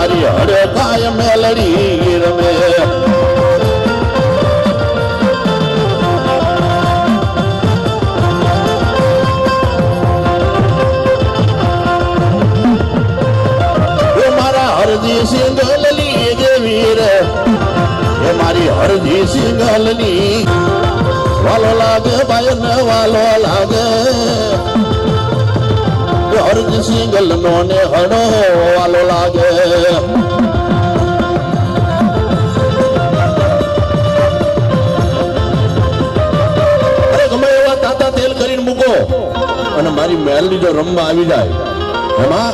મારી હડકાય મેલડી રમે હરજી સિંગલની દેવી રે એ મારી હરજી સિંગલની વાલો લાગે બાય ને વાલો લાગે હરજી સિંગલ નો ને હડો વાલો લાગે અરે ગમે એવા તાતા તેલ કરીને મૂકો અને મારી મેલડી જો રમવા આવી જાય એમાં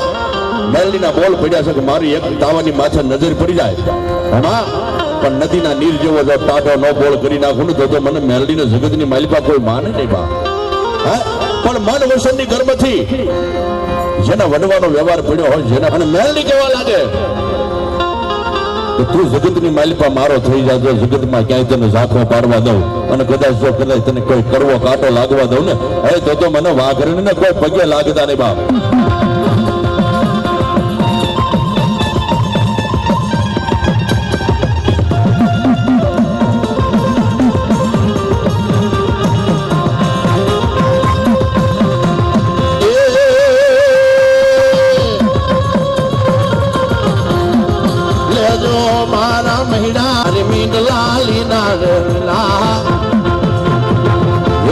મેલડીના બોલ પડ્યા છે કે મારી એક તાવાની માથે નજર પડી જાય એમાં પણ નદીના નીર જેવો જો ટાઢો નો બોલ કરી નાખું ને તો મને મેલડીને જગતની માલિકા કોઈ માને નહીં બા હા પણ મન વસનની ગર્ભથી જેના વડવાનો વ્યવહાર પડ્યો હોય જેના અને મેલડી કેવા લાગે તું જગતની માલિકા મારો થઈ જાય જગતમાં ક્યાંય તને ઝાંખો પાડવા દઉં અને કદાચ જો કદાચ તને કોઈ કરવો કાંટો લાગવા દઉં ને હવે તો મને વાઘરણીને કોઈ પગે લાગતા નહીં બાપ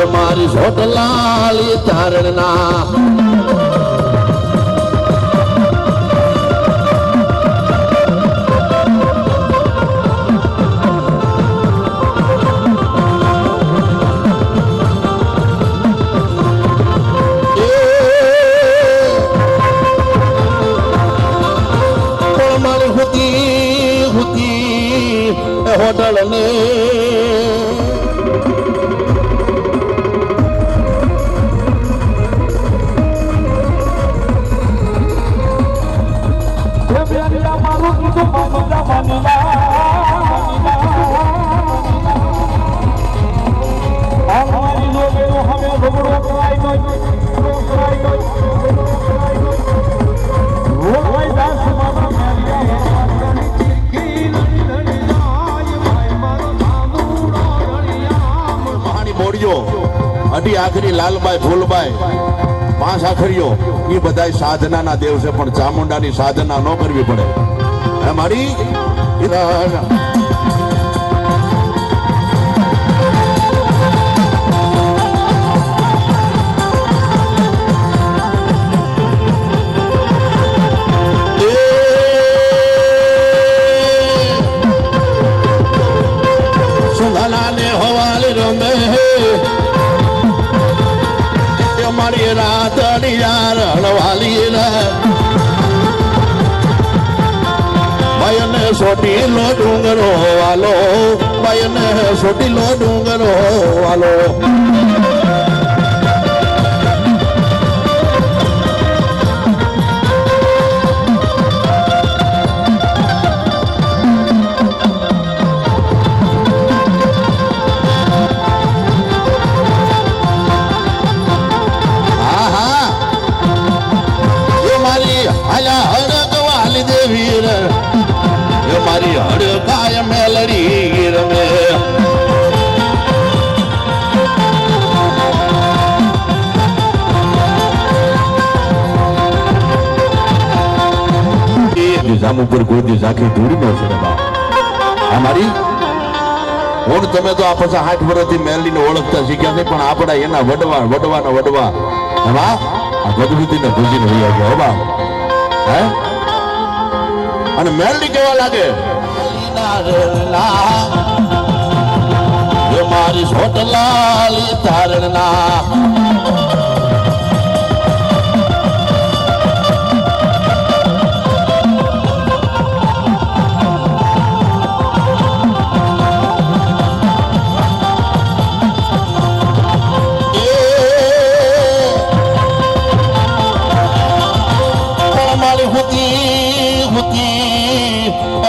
મારી છોટ લાલી તારણના પણ મારી હુતી હોટલ ને અઢી આખરી લાલબાઈ ફૂલબાઈ પાંચ આખરીઓ એ બધા સાધનાના દેવ છે પણ ચામુંડાની સાધના ન કરવી પડે મારી સુધાલાને હવાલે રમે મારી રાતડી યાર હળવાલી રે ભાઈને સોટી લો ડુંગરો વાલો ભાઈને સોટી લો ડુંગરો વાલો દેવી રે મારી હડકાય મેલડી રમે જામ ઉપર કોઈ ઝાંખી ધૂળી નો છે અમારી હું તમે તો આ પછી 8 વર્ષથી મેલડીને ઓળખતા શીખ્યા નહીં પણ આપણા એના વડવા એમાં આ ગદગુદીને ભૂજીને વહી આવ્યો બા હે અને મેલડી કેવા લાગે મારી છોટ લાલી તારણના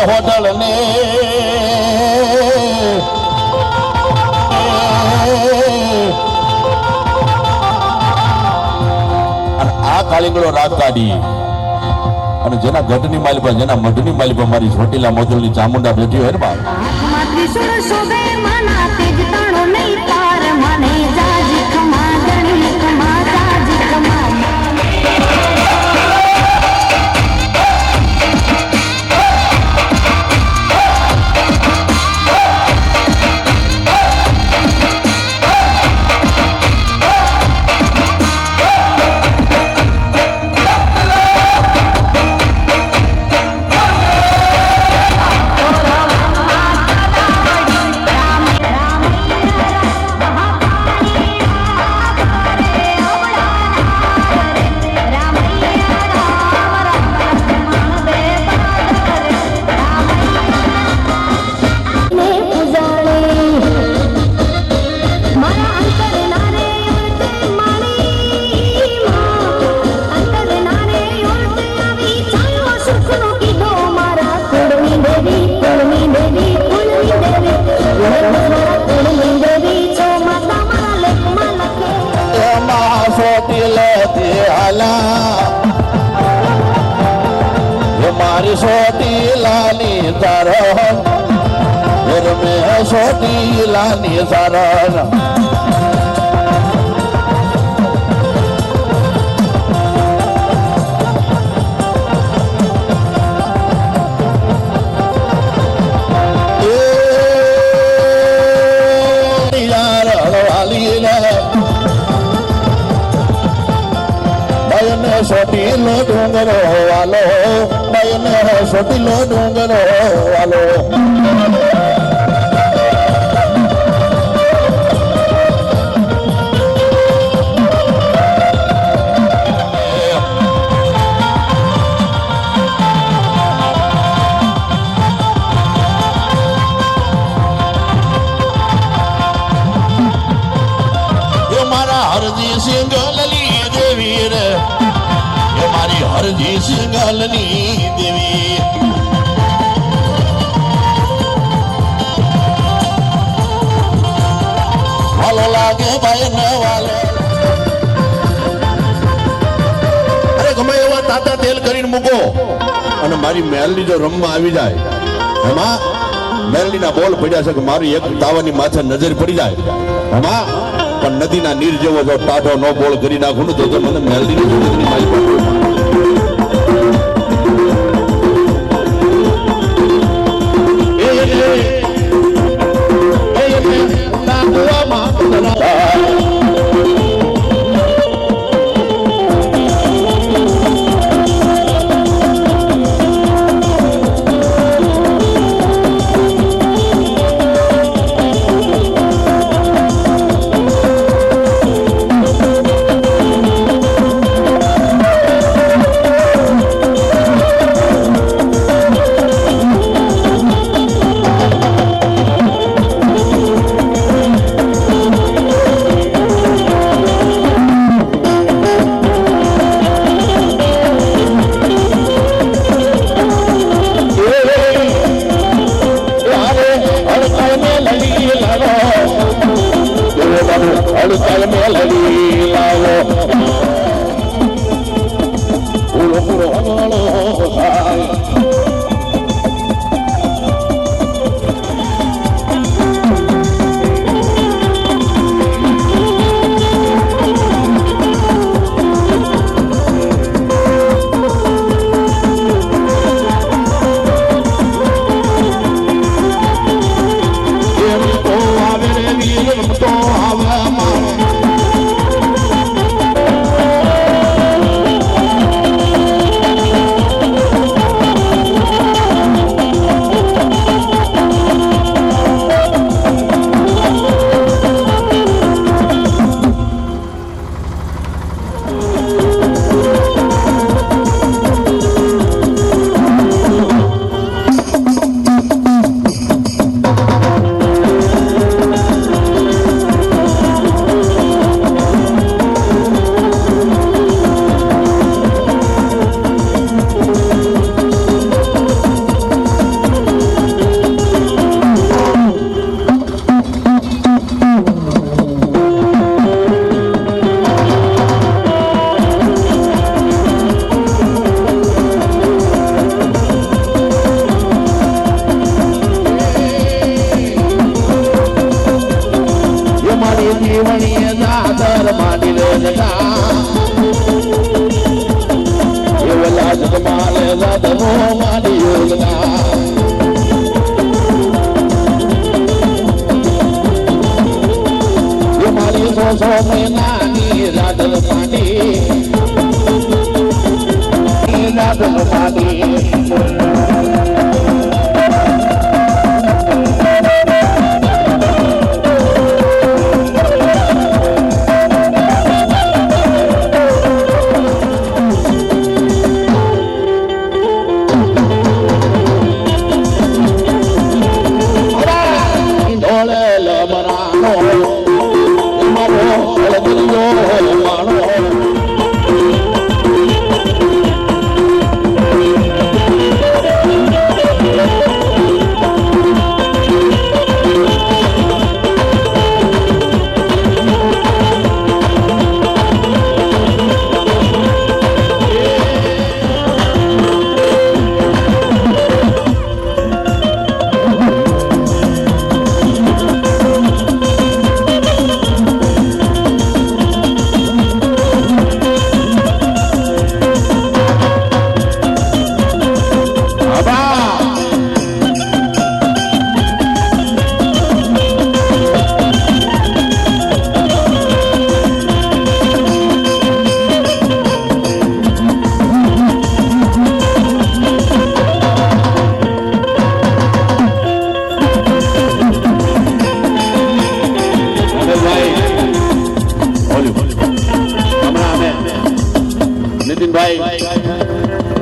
હોટલ ને આ કાળીંગડો રાત કાઢી અને જેના ગઢની માલી પર જેના મઢની માલી પર મારી ચોટીલા મોદલની ચામુંડા બેઠી હોય ને બાપ મારી ચોટીલાની ચરણ મેં ચોટીલાની ચરણ સોટીલો ડુંગરો વાલો નયન સોટીલો ડુંગરો વાલો મારા હરજી સિંગલની દેવી રે મારી હરજી સિંગલની દેવી વાલો લાગે ભાઈ ને વાલો અરે ગમે એવા તાતા તેલ કરીને મૂકો અને મારી મેલડી જો રમવા આવી જાય એમાં મેલડીના બોલ પડ્યા છે કે મારી એક તાવાની માથે નજર પડી જાય એમાં પણ નદીના નીર જેવો જો ટાઢો નો બોલ કરી નાખું તો મને મેલડીની જોડેની મારી સાધન માની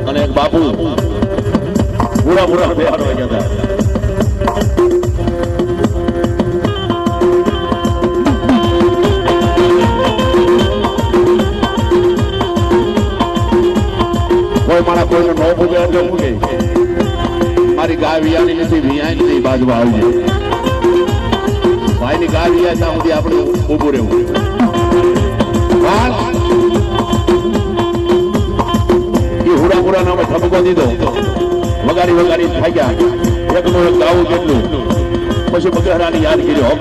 અને એક બાપુ પૂરા પૂરા બેહાડ વાગ્યા હતા. કોઈ મારા કોઈને નો પૂગે એટલે મૂકે મારી ગાય વિયાની નથી વિયાય નથી બાજુમાં આવી જાય ભાઈની ગાય વિયાય ત્યાં સુધી આપણે ઊભું રહેવું. હુડા નામે ઠપકો દીધો વગાડી વગાડી થઈ ગયા એકનું એક ગાવું કેટલું પછી બગડાની યાદ કર્યો.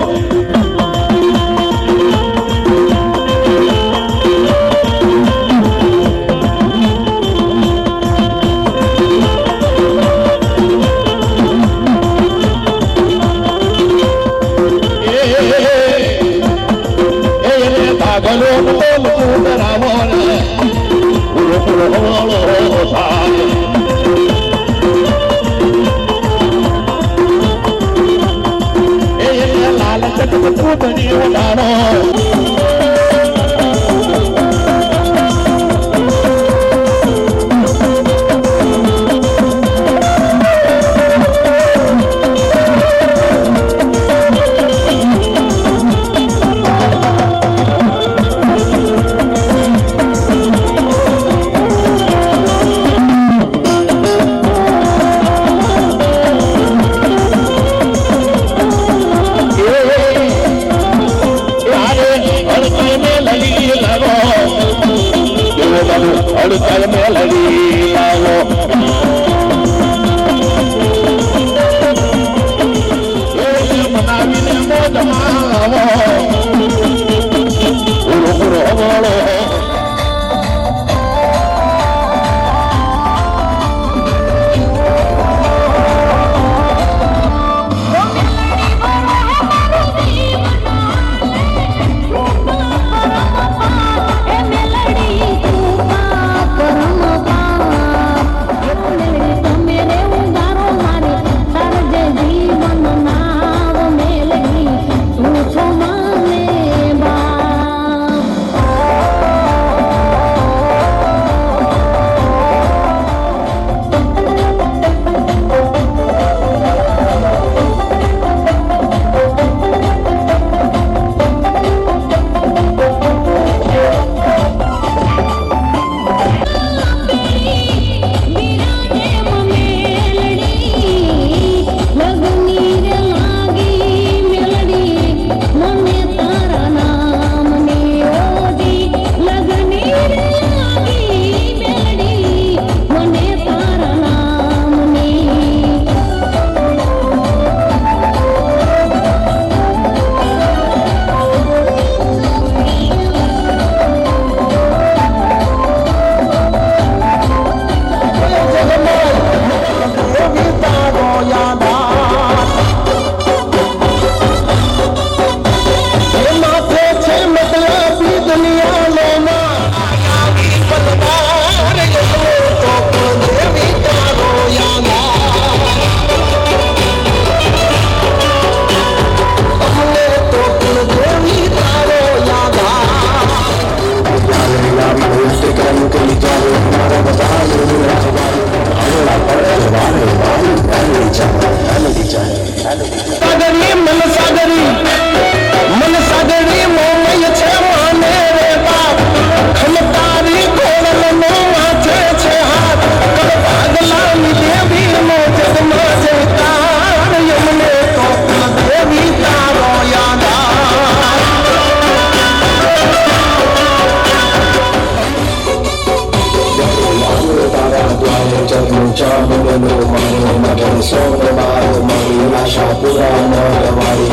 ચકલું ચાંદલો મારો મગન સોન મારો મારી આશા પૂરા ન મારી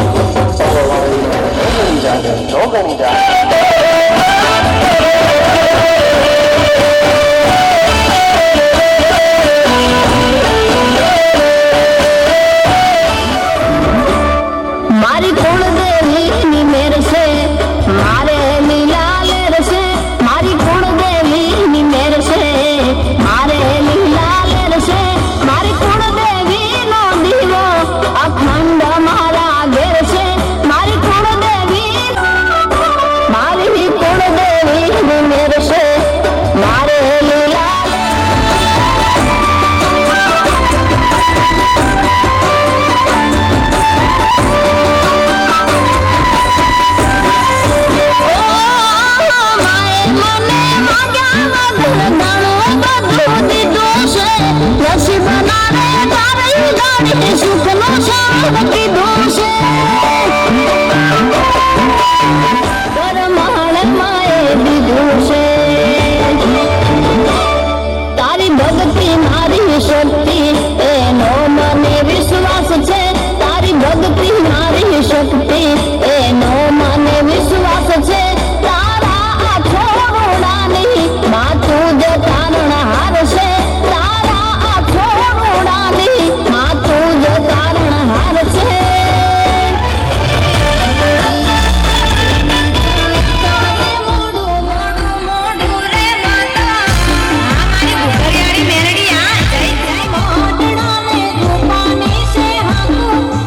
જોગણી જાગર મારી કુળદેવીની મેર છે મારે લીલા લેર છે મારી કુળદેવીની મેર છે મારે લીલા લેર છે મારી કુળદેવીનો દીવો અખંડ મારા ઘેર છે મારી કુળદેવીની મેર છે મારે લીલા સુખનો શાંત કીધું છે પરમાણ માએ દીધું છે તારી ભક્તિ મારી શક્તિ એનો મને વિશ્વાસ છે તારી ભક્તિ મારી શક્તિ એનો મને વિશ્વાસ છે તારા આખો રૂડાની માથું જ તારણહાર છે તારા આખો રૂડાની માથું જ તારણહાર છે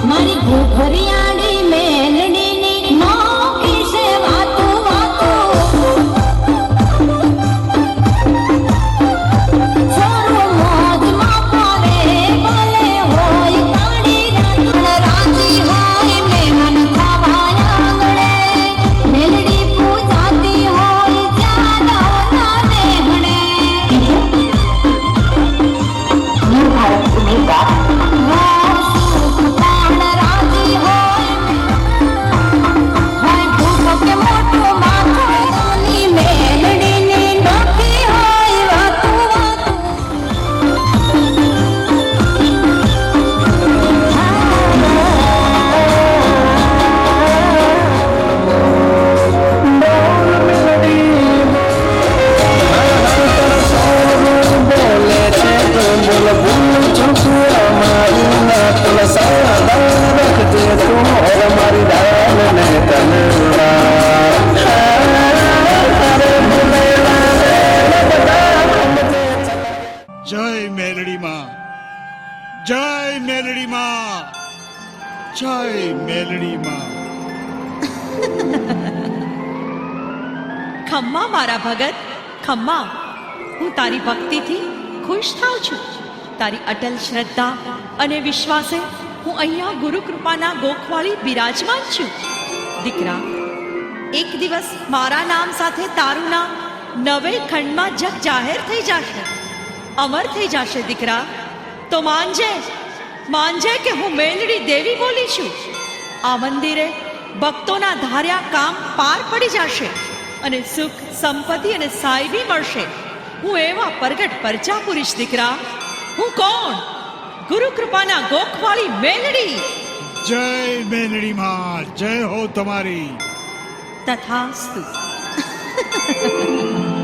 મારી ઘોઘરિયાળી મેલડીની નોકી છે વાતું વાતું છોરો મોજમાં પડે ભલે હોય કાળી રાજી હોય મહેમાન ખાવા આંગણે મેલડી પૂજાતી હોય જાદવના દેહણે રાજી હોય ભૂખ કે મોટું માથું મેલડીની નોકી હોય વાતું વાતું જય મેલડી માં જય મેલડી માં જય મેલડી માં ખમ્મા મારા ભગત ખમ્મા હું તારી ભક્તિથી ખુશ થાઉં છું તારી અટલ શ્રદ્ધા અને વિશ્વાસે હું અહીંયા ગુરુ કૃપાના ગોખવાળી બિરાજમાન છું દીકરા એક દિવસ મારા નામ સાથે તારું નામ નવે ખંડમાં જગ જાહેર થઈ જશે અમર થઈ જશે દીકરા તો માનજે કે હું મેલડી દેવી બોલી છું આ મંદિરે ભક્તોના ધાર્યા કામ પાર પડી જશે અને સુખ સંપત્તિ અને સાહેબી મળશે હું એવા પ્રગટ પરચા પુરુષ દીકરા હું કોણ ગુરુ કૃપાના ગોખવાળી મેલડી જય મેલડી માં જય હો તમારી તથાસ્તુ મેલડી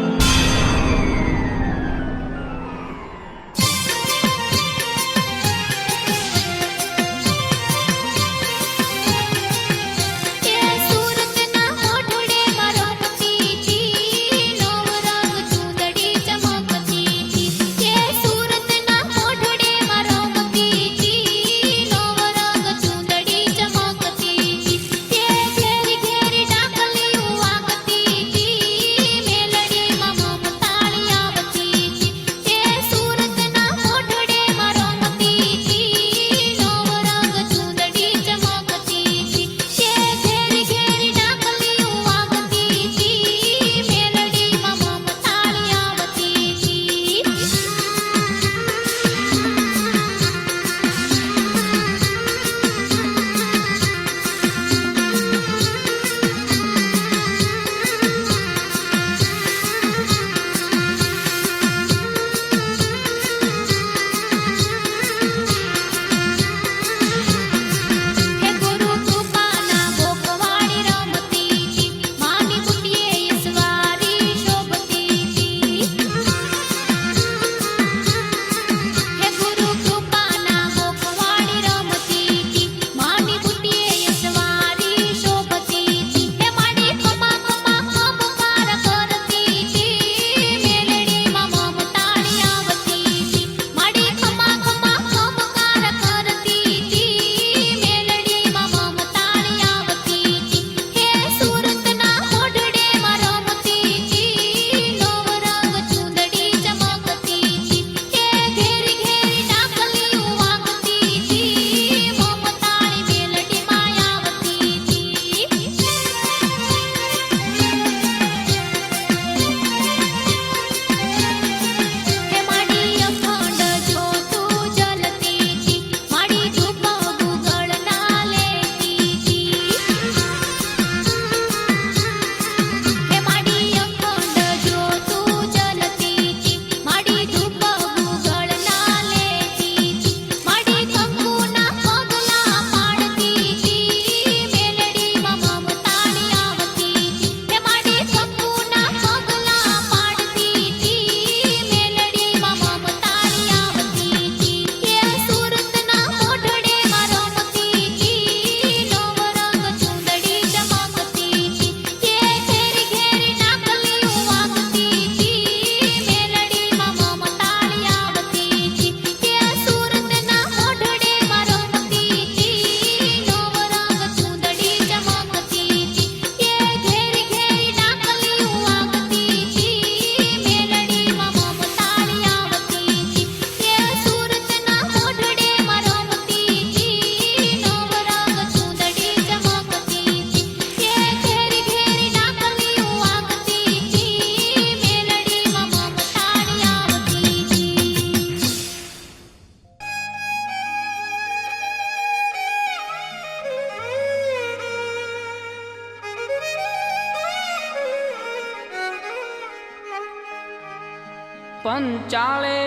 પંચાળે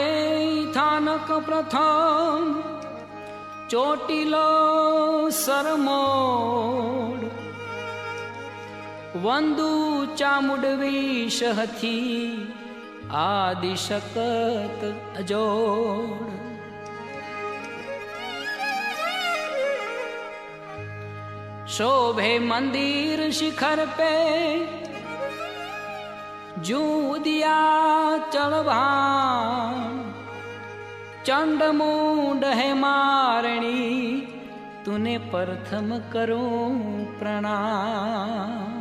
થાનક પ્રથમ ચોટીલો સરમોડ વંદુ ચામુંડવી શહથી આદિ શકત અજોડ शोभे मंदिर शिखर पे जूदिया चढ़वान चंड मूंड है मारणी तूने प्रथम करूं प्रणाम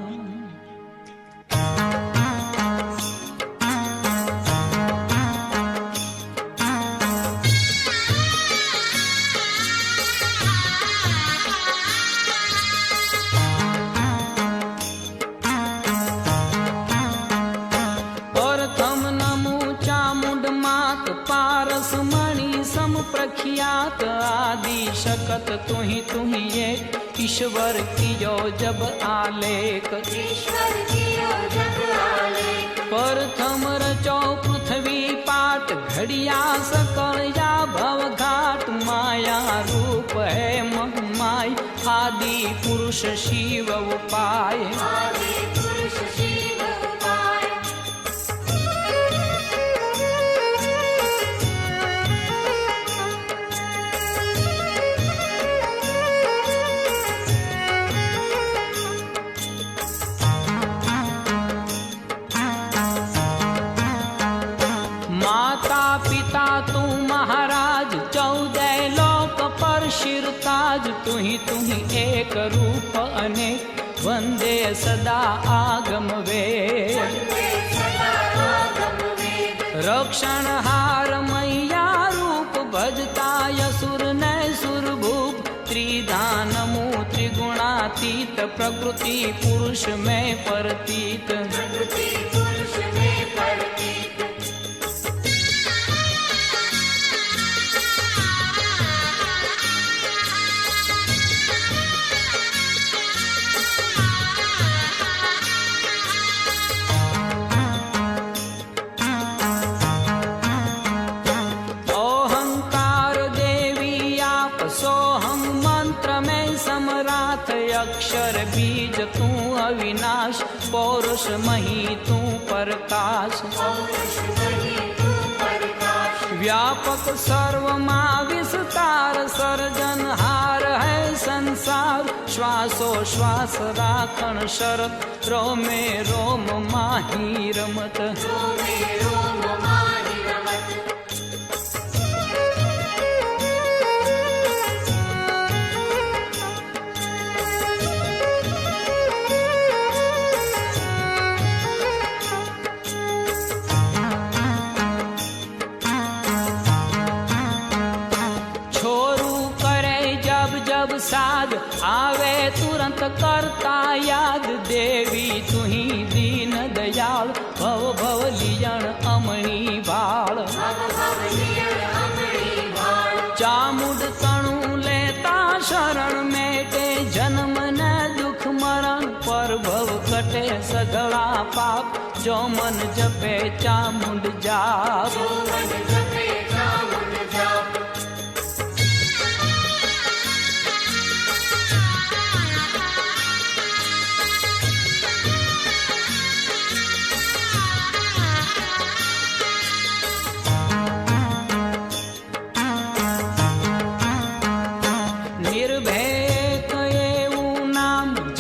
प्रख्यात आदि शकत तुही ये ईश्वर कियो जब आलेख प्रथम रचो पृथ्वी पाट घड़िया सकल या भव घाट माया रूप है महमाय आदि पुरुष शिव उपाय तू महाराज 14 लोक पर शिरताज तुही एक रूप अनेक वंदे सदा आगम वेद रक्षण हार मैया रूप भजता यसुर ने सुरभूप त्रिधानमु त्रिगुणातीत प्रकृति पुरुष में प्रतीत अक्षर बीज तू अविनाश पौरुष मही तू प्रकाश व्यापक सर्वमा विस्तार सर्जनहार है संसार श्वासो श्वास राखण शरत रोमे रोम माही रमत साध आवे तुरंत करता याद देवी तुही दीन दयाल भव भव लियण अमणी बाल चामुंड तणु लेता शरण मेटे जन्म न दुख मरण पर भव कटे सगला पाप जो मन जपे चामुंड जाप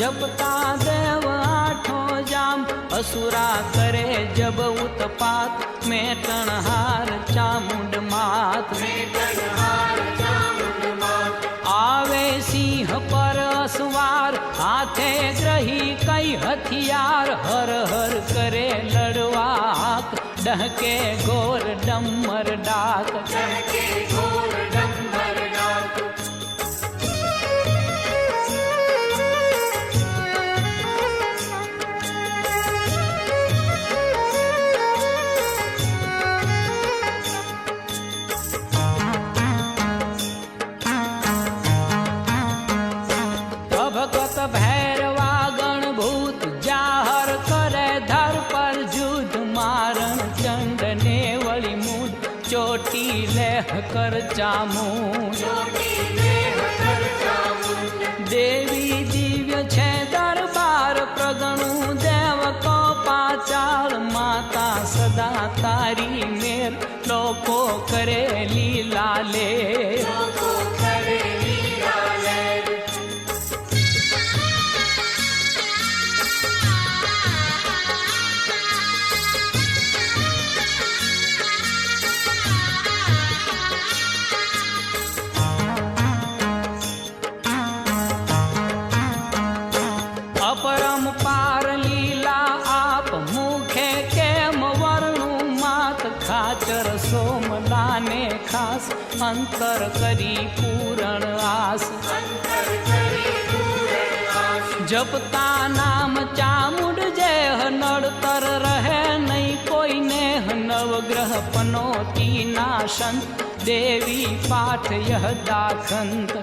जपता देव आठो जाम असुरा करे जब उत्पात मेटन हार चामुंड मात आवे सिंह पर असवार हाथे ग्रही कई हथियार हर हर करे लड़वाक डहके गोर डम्मर डाक भैरवा गण भूत जाहर करे धर पर जुद मारण चंड ने वली ચોટી લેહ કર ચામુંડ દેવી દિવ્ય છે દરબાર પ્રગણું દેવ કો પાચાળ માતા સદા તારી મેર લોકો કરે લીલા લે અપરંપાર લીલા આપ મુખે કેમ વર્ણું માત ખાચર સોમલાને ખાસ અંતર કરી પૂરણ આસ જપતા નામ ચામુંડ જેહ નડતર રહે નહીં કોઈને નવગ્રહ પનોતી નાશંત દેવી પાઠ યહ દાખંત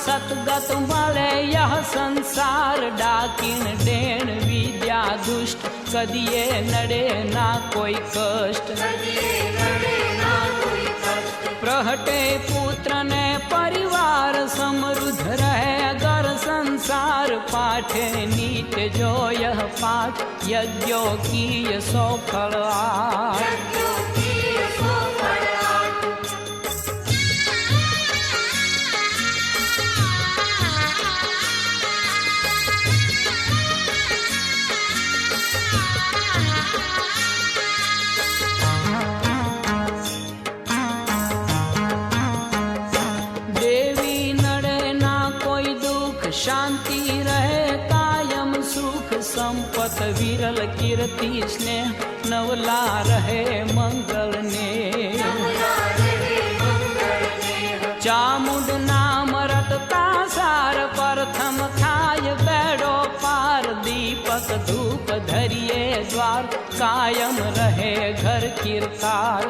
સતગત મળે યહ સંસાર ડાકીણ ડેણ વિદ્યા દુષ્ટ કદીએ નડે ના કોઈ કષ્ટ પ્રહટે પુત્ર ને પરિવાર સમૃદ્ધ રહે ઘર સંસાર પાઠે નીત જો યહ પાઠ યજ્ઞો કીય સો ફળ શાંતિ રહે કાયમ સુખ સંપત વિરલ કીર્તિ સ્નેહ નવલા રહે મંગળ ને ચામુંડ નામ રટતા સાર પ્રથમ થાય બેડો પાર દીપક ધૂપ ધરીએ દ્વાર કાયમ રહે ઘર કીર્તાર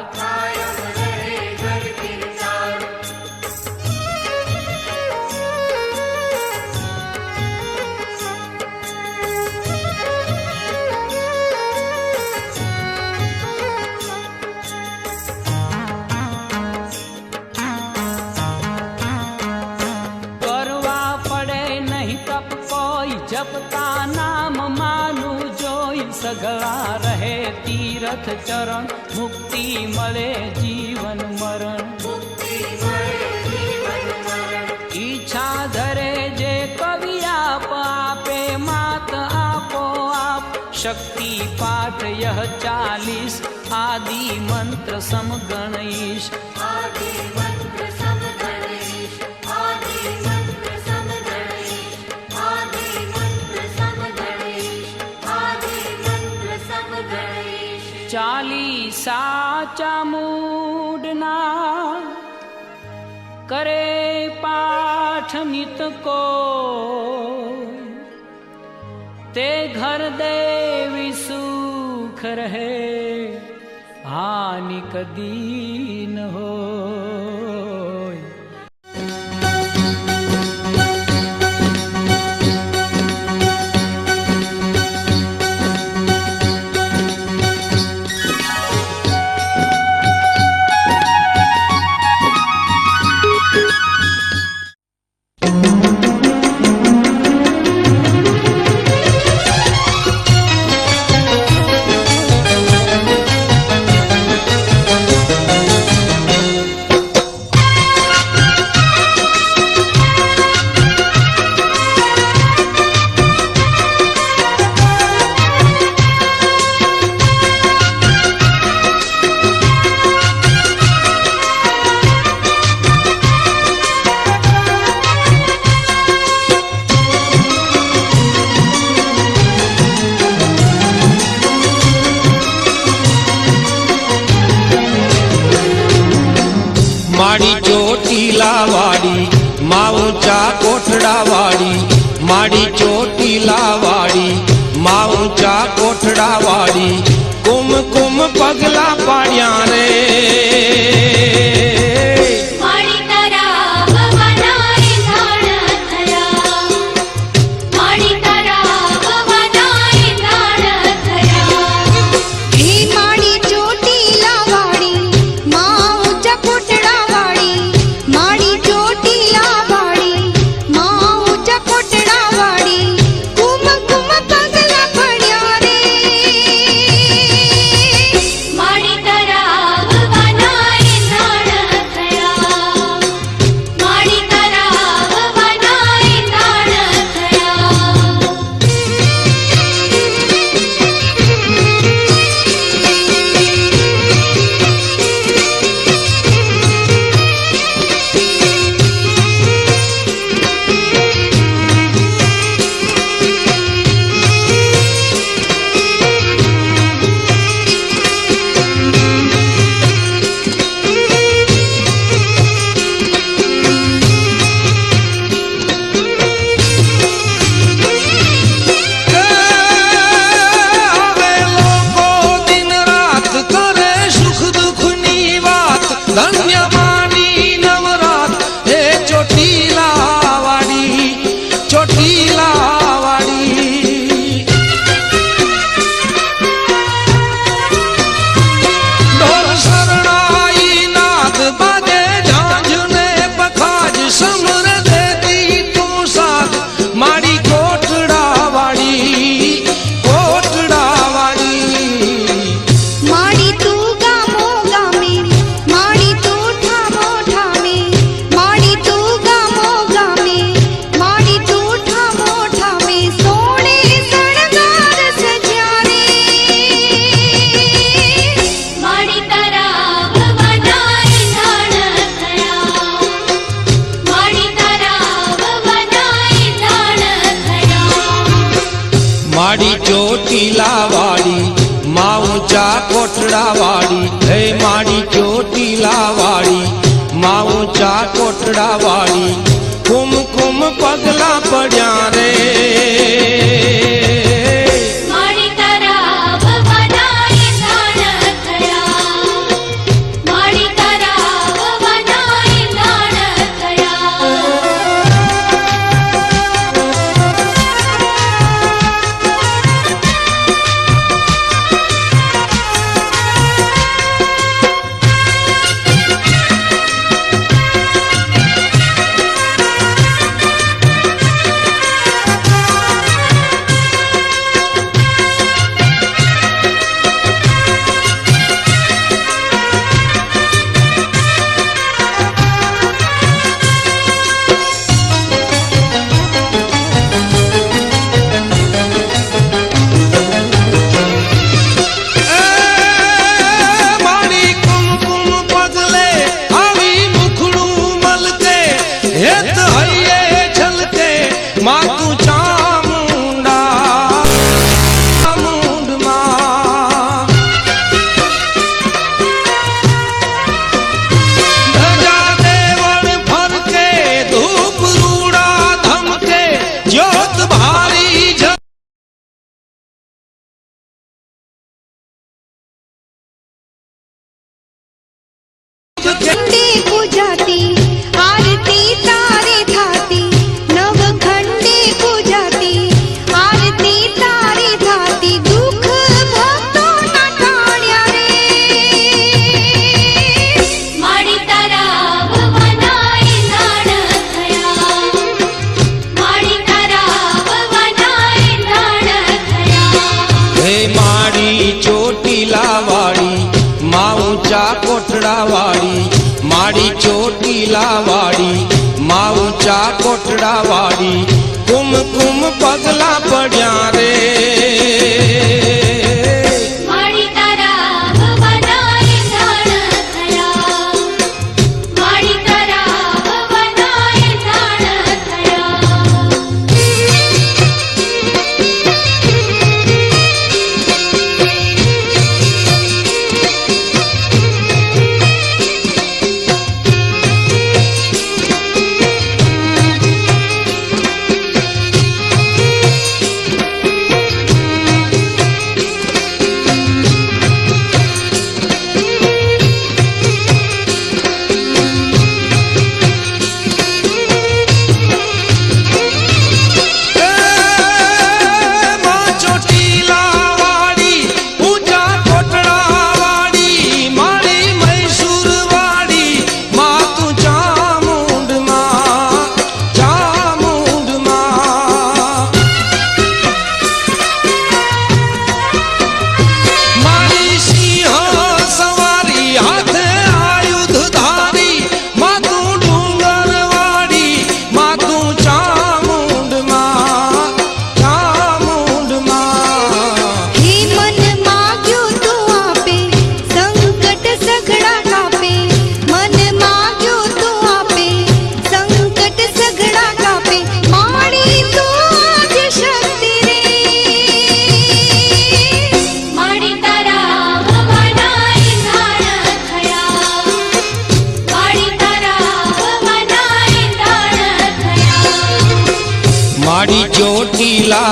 જપતા નામ માનું જોઈ સગળા રહે તીરથ ચરણ મુક્તિ મળે જીવન મરણ ઈચ્છા ધરે જે કવિ આપે માત આપો આપ શક્તિ પાઠ યહ 40 આદિ મંત્ર સમગણઈશ ચાલીસા ચામુંડના કરે પાઠ નિત કો તે ઘર દેવી સુખ રહે હાનિ કદી ન હોય ચોટીલા વાળી માં ઊંચા કોઠડા વાળી કુમ કુમ પગલા પાડ્યા રે માડી તારા ભવનાય ધાણ થયા માડી તારા ભવનાય ધાણ થયા હે માડી ચોટીલા વાળી માં ઊંચા કોટડા વાળી માડી ચોટીલા વાળી માં ઊંચા કોટડા વાળી કુમ કુમ પગલા પડ્યા રે માડી તારા ભવનાય ધાણ થયા માડી તારા ભવનાય ધાણ થયા હવે લોકો દિન રાત કરે સુખ દુઃખની વાત ધન્ય માની નવરાત હે ચોટીલા વાળી ચોટીલા વાળી ઢોર શરણાઈ નાદ બાજે ઝાંઝને પખાજ સમર દેતી તું સાથ માડી કોટડા વાળી કોટડા વાળી માડી તું ગામો ગામે માડી તું ઠામો ઠામે માડી તું ગામો ગામે માડી તું ઠામો ઠામે સોણે શણગાર સજ્યા રે માડી તારા ભવનાય ધાણ થયા માડી તારા ભવનાય ધાણ થયા માડી ચોટીલા વાળી માં ઊંચા કોટડા વાળી હે માડી ચોટીલા વાળી માં ઊંચા કોટડા વાળી કુમ કુમ પગલા પડ્યા રે માડી તારા ભવનાય ધાણ થયા માડી તારા ભવનાય ધાણ થયા માડી કુમકુમ પગલે આવી મુખડું મલકે હેત હૈયે છલકે માતું ચામુંડા ચામુંડમાં ધજા દેવળ ફરકે ધૂપ રૂડા ધમકે જ્યોત ભારી ખંડે પૂજાતી આરતી તારે થાતી નવખંડે પૂજાતી આરતી તારે થાતી દુઃખ ભક્તો ના ટાળ્યા રે માડી તારા ભવનાય ધાણ થયા માડી તારા ભવનાય ધાણ થયા હે માડી ચોટીલા વાળી માં ઊંચા કોટડા વાળી માડી ચોટીલા વાળી માં ઊંચા કોટડા વાળી કુમ કુમ પગલા પડ્યા રે માડી તારા ભવનાય ધાણ થયા માડી તારા ભવનાય ધાણ થયા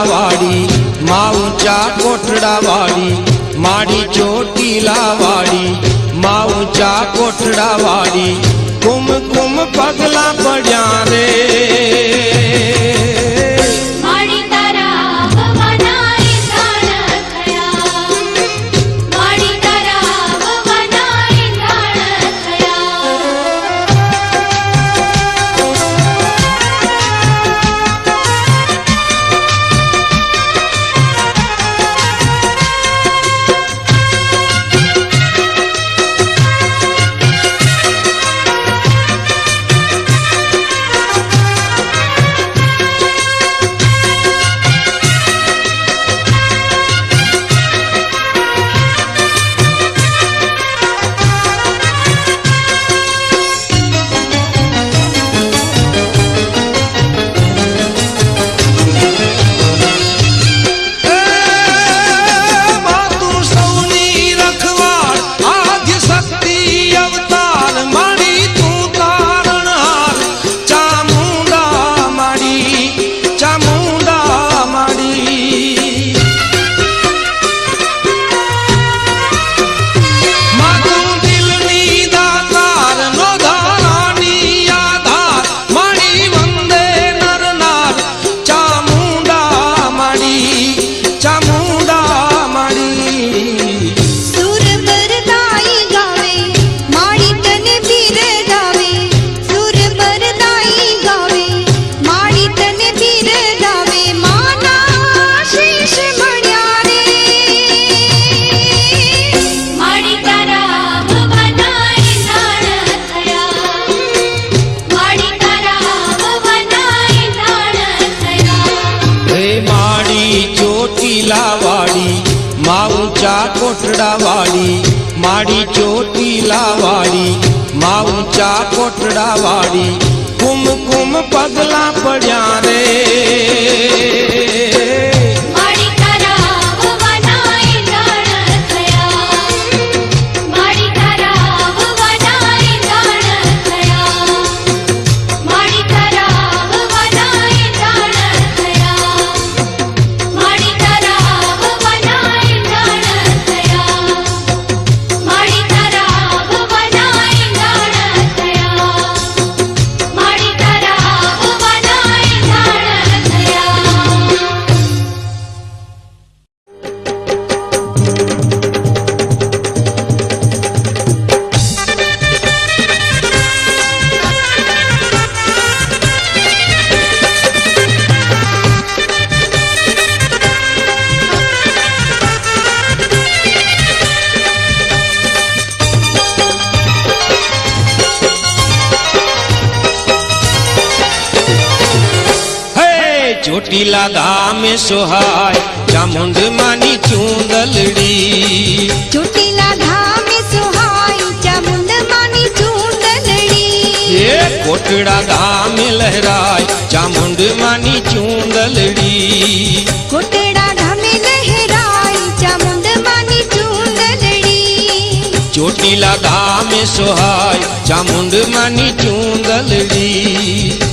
વાડી માં ઊંચા કોઠડા વાડી માડી ચોટીલા વાડી માં ઊંચા કોઠડા વાડી કુમ કુમ પગલા પડ્યા રે માડી તારા ભવના એંધાણ થયા માડી તારા ભવના એંધાણ થયા કોઠડા વાડી માડી ચોટીલા વાડી માં ઊંચા કોઠડા વાડી કુમ કુમ પગલા પડ્યા રે માડી તારા ભવના એંધાણ થયા માડી તારા ભવના એંધાણ થયા માડી તારા ભવના એંધાણ થયા માડી તારા ભવના એંધાણ થયા માડી તારા ભવના એંધાણ થયા માડી તારા ભવના એંધાણ થયા હે ચોટીલા ધામે સોહાય ચામુંડ માની ચૂંદલડી ચોટીલા ધામે સોહાય ચામુંડ માની ચૂંદલડી એ કોટડા ધામે લહેરાય ચામુંડ માની ચૂંદલડી કોટડા ધામે લહેરાય ચામુંડ માની ચૂંદલડી ચોટીલા ધામે સોહાય ચામુંડ માની ચૂંદલડી